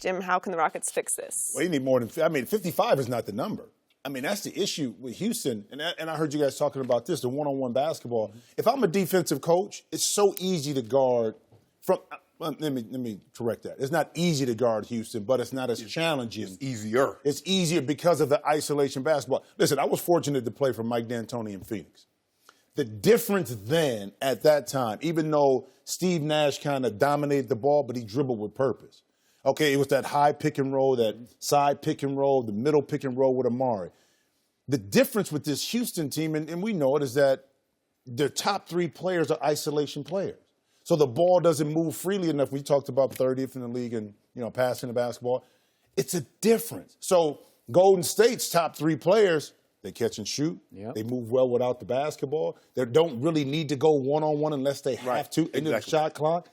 Jim, how can the Rockets fix this? Well, you need more than, 55 is not the number. I mean, that's the issue with Houston. And I heard you guys talking about this, the one-on-one basketball. If I'm a defensive coach, it's so easy to guard from let me correct that. It's not easy to guard Houston, but it's not as challenging. It's easier. It's easier because of the isolation basketball. Listen, I was fortunate to play for Mike D'Antoni in Phoenix. The difference then, at that time, even though Steve Nash kind of dominated the ball, but he dribbled with purpose. Okay, it was that high pick and roll, that side pick and roll, the middle pick and roll with Amari. The difference with this Houston team, and we know it, is that their top three players are isolation players. So the ball doesn't move freely enough. We talked about 30th in the league and, passing the basketball. It's a difference. So Golden State's top three players, they catch and shoot. Yep. They move well without the basketball. They don't really need to go one-on-one unless they have to in the shot clock,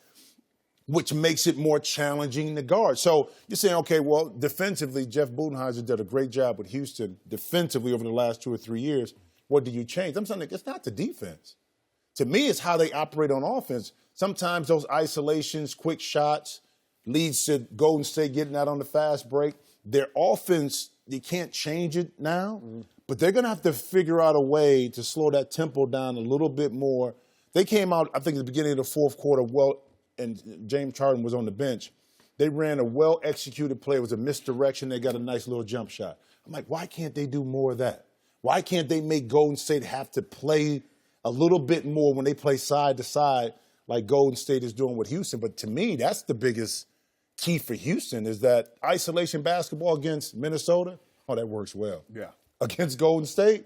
which makes it more challenging to guard. So you're saying, okay, well, defensively, Jeff Budenholzer did a great job with Houston defensively over the last 2 or 3 years. What do you change? I'm saying it's not the defense. To me, it's how they operate on offense. Sometimes those isolations, quick shots, leads to Golden State getting out on the fast break. Their offense, you can't change it now, but they're going to have to figure out a way to slow that tempo down a little bit more. They came out, I think, at the beginning of the fourth quarter, and James Harden was on the bench. They ran a well-executed play. It was a misdirection. They got a nice little jump shot. I'm like, why can't they do more of that? Why can't they make Golden State have to play a little bit more when they play side to side like Golden State is doing with Houston? But to me, that's the biggest key for Houston, is that isolation basketball against Minnesota. Oh, that works well. Yeah. Against Golden State,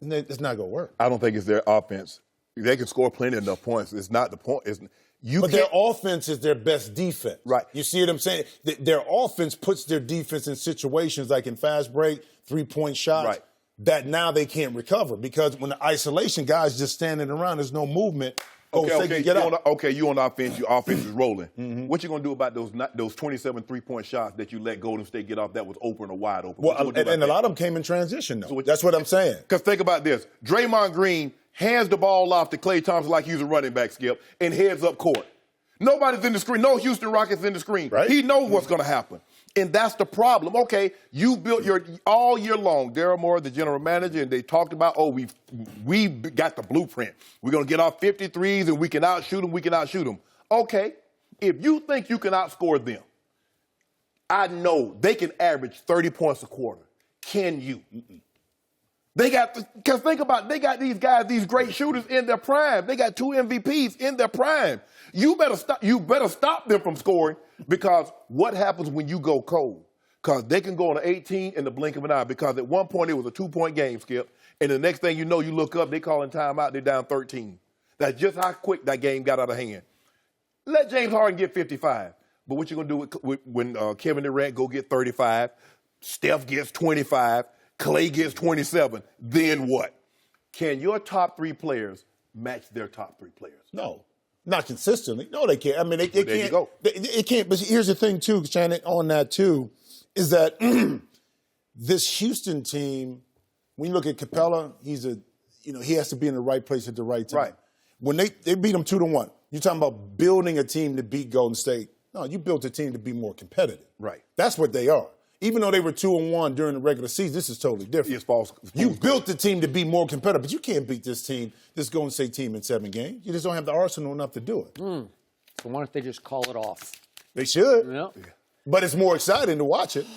it's not going to work. I don't think it's their offense. They can score plenty enough points. It's not the point. But their offense is their best defense. Right. You see what I'm saying? Their offense puts their defense in situations like in fast break, three-point shots, that now they can't recover, because when the isolation guy's just standing around, there's no movement. You on the offense, your offense is rolling. What you going to do about those 27 three-point shots that you let Golden State get off that was open or wide open? Well, and a lot of them came in transition, though. So that's what I'm saying. Because think about this. Draymond Green hands the ball off to Klay Thompson like he's a running back, Skip, and heads up court. Nobody's in the screen. No Houston Rockets in the screen. Right. He knows what's going to happen. And that's the problem. Okay, you built all year long. Daryl Morey, the general manager, and they talked about, we got the blueprint. We're going to get off 53s and we can outshoot them. Okay, if you think you can outscore them, I know they can average 30 points a quarter. Can you? Because think about it, they got these guys, these great shooters in their prime. They got 2 MVPs in their prime. You better stop them from scoring, because what happens when you go cold? Because they can go on an 18 in the blink of an eye, because at one point it was a 2-point game, Skip, and the next thing you know, you look up, they calling timeout, they're down 13. That's just how quick that game got out of hand. Let James Harden get 55. But what you going to do when Kevin Durant go get 35, Steph gets 25, Klay gets 27, then what? Can your top 3 players match their top 3 players? No. Not consistently. No, they can't. I mean, they can't. There you go. They can't. But here's the thing, too, Shannon, on that, too, is that this Houston team, when you look at Capella, he has to be in the right place at the right time. Right. When they beat them 2-1, you're talking about building a team to beat Golden State. No, you built a team to be more competitive. Right. That's what they are. Even though they were 2-1 during the regular season, this is totally different. It's false. You built the team to be more competitive, but you can't beat this Golden State team in 7 games. You just don't have the arsenal enough to do it. So why don't they just call it off? They should. Yeah. But it's more exciting to watch it.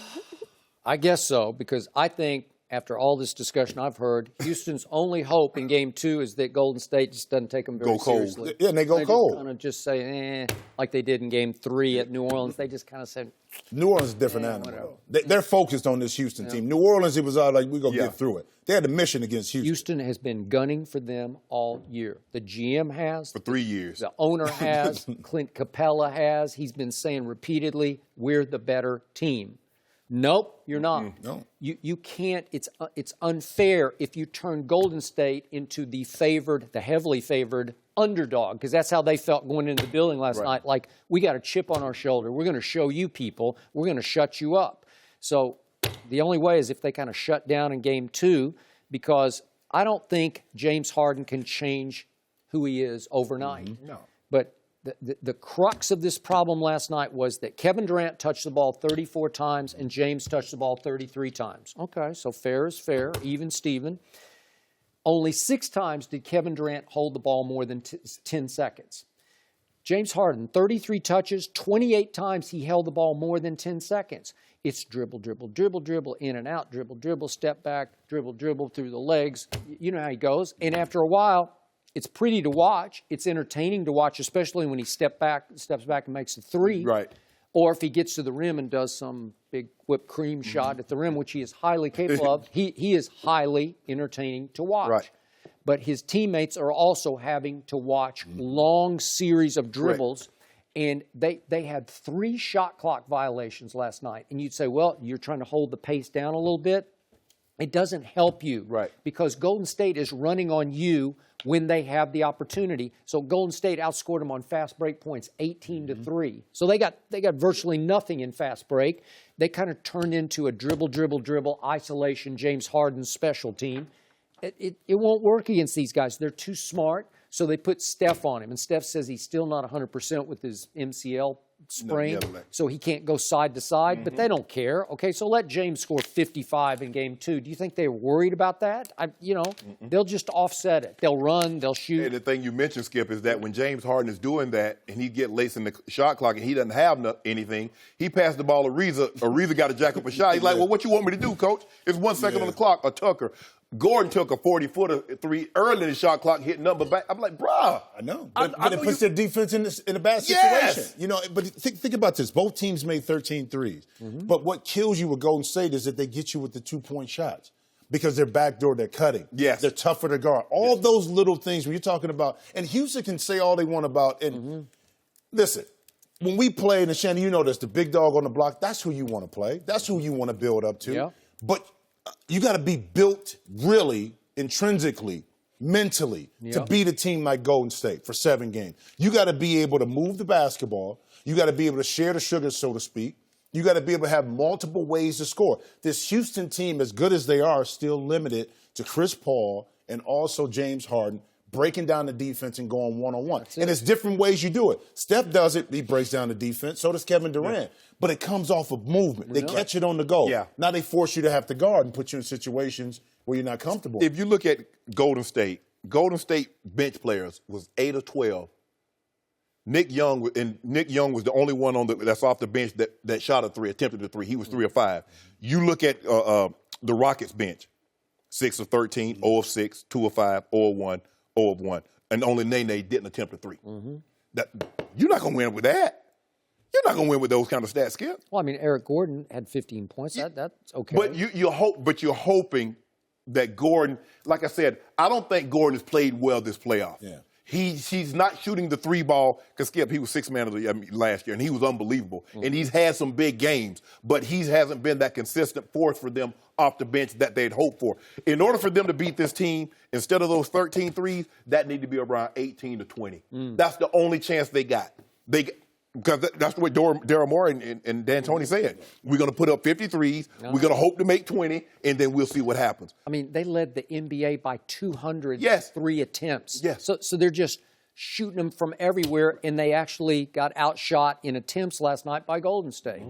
I guess so, because I think after all this discussion I've heard, Houston's only hope in Game 2 is that Golden State just doesn't take them very seriously. Yeah, and they go cold. They kind of just say, like they did in Game 3 at New Orleans. They just kind of said, New Orleans is a different animal. They're focused on this Houston team. New Orleans, it was all like, we're going to get through it. They had a mission against Houston. Houston has been gunning for them all year. The GM has. For 3 years. The owner has. Clint Capella has. He's been saying repeatedly, we're the better team. Nope, you're not. No. You can't. It's unfair if you turn Golden State into the heavily favored underdog, because that's how they felt going into the building last night. Like, we got a chip on our shoulder. We're going to show you people. We're going to shut you up. So the only way is if they kind of shut down in Game 2, because I don't think James Harden can change who he is overnight. No. But the crux of this problem last night was that Kevin Durant touched the ball 34 times and James touched the ball 33 times. Okay, so fair is fair, even Steven. Only 6 times did Kevin Durant hold the ball more than 10 seconds. James Harden, 33 touches, 28 times he held the ball more than 10 seconds. It's dribble, dribble, dribble, dribble, in and out, dribble, dribble, step back, dribble, dribble through the legs. You know how he goes. And after a while, it's pretty to watch. It's entertaining to watch, especially when he steps back and makes a 3. Right. Or if he gets to the rim and does some big whipped cream shot at the rim, which he is highly capable of. He is highly entertaining to watch. Right. But his teammates are also having to watch long series of dribbles. And they had 3 shot clock violations last night. And you'd say, well, you're trying to hold the pace down a little bit. It doesn't help you. Right. Because Golden State is running on you when they have the opportunity. So Golden State outscored them on fast break points 18-3. So they got virtually nothing in fast break. They kind of turned into a dribble, dribble, dribble, isolation, James Harden special team. It won't work against these guys. They're too smart. So they put Steph on him. And Steph says he's still not 100% with his MCL sprain, so he can't go side to side. But they don't care. Okay, so let James score 55 in Game 2. Do you think they're worried about that? They'll just offset it. They'll run, they'll shoot. And the thing you mentioned, Skip, is that when James Harden is doing that and he get laced in the shot clock and he doesn't have anything, he passed the ball to Ariza. Ariza got to jack up a shot. He's like, well, what you want me to do, coach? It's 1 second on the clock. Or Tucker. Gordon took a 40-footer 3 early in the shot clock, hit number back. I'm like, bruh. I know. But it puts their defense in a bad situation. Yes. But think about this. Both teams made 13 threes. But what kills you with Golden State is that they get you with the 2-point shots because they're backdoor, they're cutting. Yes. They're tougher to guard. All those little things when you're talking about, and Houston can say all they want about, and listen, when we play, and Shannon, you know this, the big dog on the block, that's who you want to play. That's who you want to build up to. Yeah. But you got to be built really intrinsically, mentally, to beat a team like Golden State for 7 games. You got to be able to move the basketball. You got to be able to share the sugar, so to speak. You got to be able to have multiple ways to score. This Houston team, as good as they are, still limited to Chris Paul and also James Harden breaking down the defense and going one-on-one. And it's different ways you do it. Steph does it. He breaks down the defense. So does Kevin Durant. But it comes off of movement. They catch it on the go. Yeah. Now they force you to have to guard and put you in situations where you're not comfortable. If you look at Golden State bench players was 8 of 12. Nick Young was the only one that's off the bench that shot a 3, attempted a 3. He was 3 of 5. You look at the Rockets bench, 6 of 13, 0 of 6, 2 of 5, 0 of 1, 0 of 1. And only Nene didn't attempt a 3. You're not going to win with that. You're not going to win with those kind of stats, Skip. Well, I mean, Eric Gordon had 15 points. That's okay. But you're hoping that Gordon, like I said, I don't think Gordon has played well this playoff. Yeah. He's not shooting the 3 ball because, Skip, he was 6th man of the last year, and he was unbelievable. And he's had some big games, but he hasn't been that consistent force for them off the bench that they'd hoped for. In order for them to beat this team, instead of those 13 threes, that need to be around 18 to 20. That's the only chance they got. Because that's what Daryl Morey and D'Antoni said. We're going to put up 53s. We're going to hope to make 20, and then we'll see what happens. I mean, they led the NBA by 200 3 attempts. Yes. So they're just shooting them from everywhere, and they actually got outshot in attempts last night by Golden State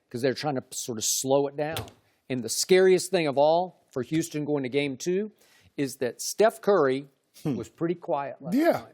because they're trying to sort of slow it down. And the scariest thing of all for Houston going to Game 2 is that Steph Curry was pretty quiet last night.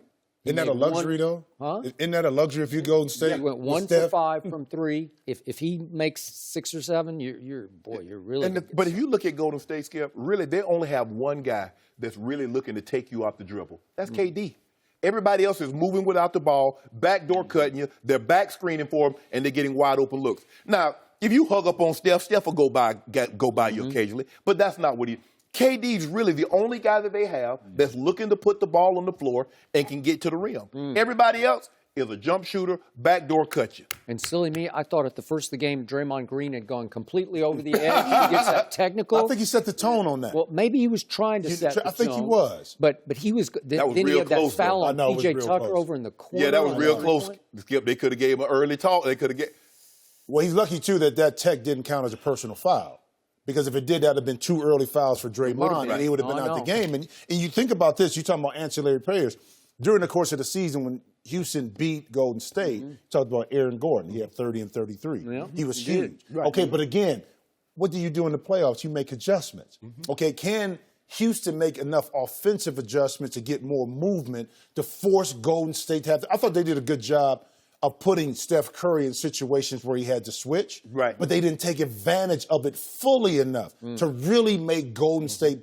Isn't that a luxury, though? Huh? Isn't that a luxury if you Golden State? He went 1 for 5 from 3. If he makes 6 or 7, you're really. But if you look at Golden State, Skip, really they only have one guy that's really looking to take you off the dribble. That's KD. Everybody else is moving without the ball, backdoor cutting you. They're back screening for him, and they're getting wide open looks. Now, if you hug up on Steph will go by you occasionally, but that's not what he. KD's really the only guy that they have that's looking to put the ball on the floor and can get to the rim. Everybody else is a jump shooter, backdoor cut you. And silly me, I thought at the first of the game, Draymond Green had gone completely over the edge. He gets that technical. I think he set the tone on that. Well, maybe he was trying to set the tone. I think he was. But he was. That was then real he had that close, foul though. on P.J. Tucker over in the corner. Yeah, that was real close. Skip, they could have gave him an early talk. They could have get. Well, he's lucky, too, that tech didn't count as a personal foul. Because if it did, that would have been 2 early fouls for Draymond, and he would have been out the game. And you think about this, you're talking about ancillary players. During the course of the season, when Houston beat Golden State, talked about Aaron Gordon. He had 30 and 33. Yeah, he was he did. huge. Right. Okay, but again, what do you do in the playoffs? You make adjustments. Okay, can Houston make enough offensive adjustments to get more movement to force Golden State to have? I thought they did a good job of putting Steph Curry in situations where he had to switch. Right. But they didn't take advantage of it fully enough to really make Golden State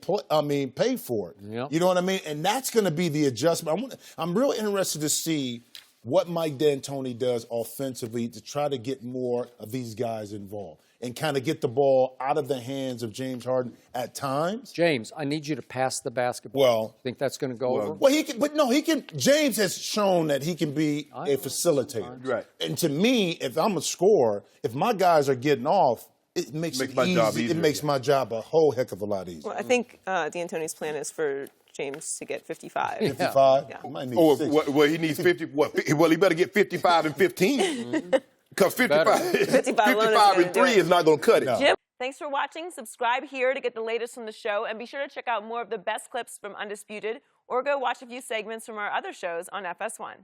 pay for it. Yep. You know what I mean? And that's going to be the adjustment. I'm real interested to see what Mike D'Antoni does offensively to try to get more of these guys involved and kind of get the ball out of the hands of James Harden at times. James, I need you to pass the basketball. Well, think that's going to go over? well, he can, but no, he can. James has shown that he can be a facilitator. Right. And to me, if I'm a scorer, if my guys are getting off, it makes it my easy. job It easier, makes my job a whole heck of a lot easier. Well, I think D'Antoni's plan is for James to get 55. 55. Yeah. He might need Or 60. well, he needs 50. Well, he better get 55 and 15. Because 55 alone isn't and 3 gonna do it. is not going to cut it. No. Jim, thanks for watching. Subscribe here to get the latest from the show, and be sure to check out more of the best clips from Undisputed, or go watch a few segments from our other shows on FS1.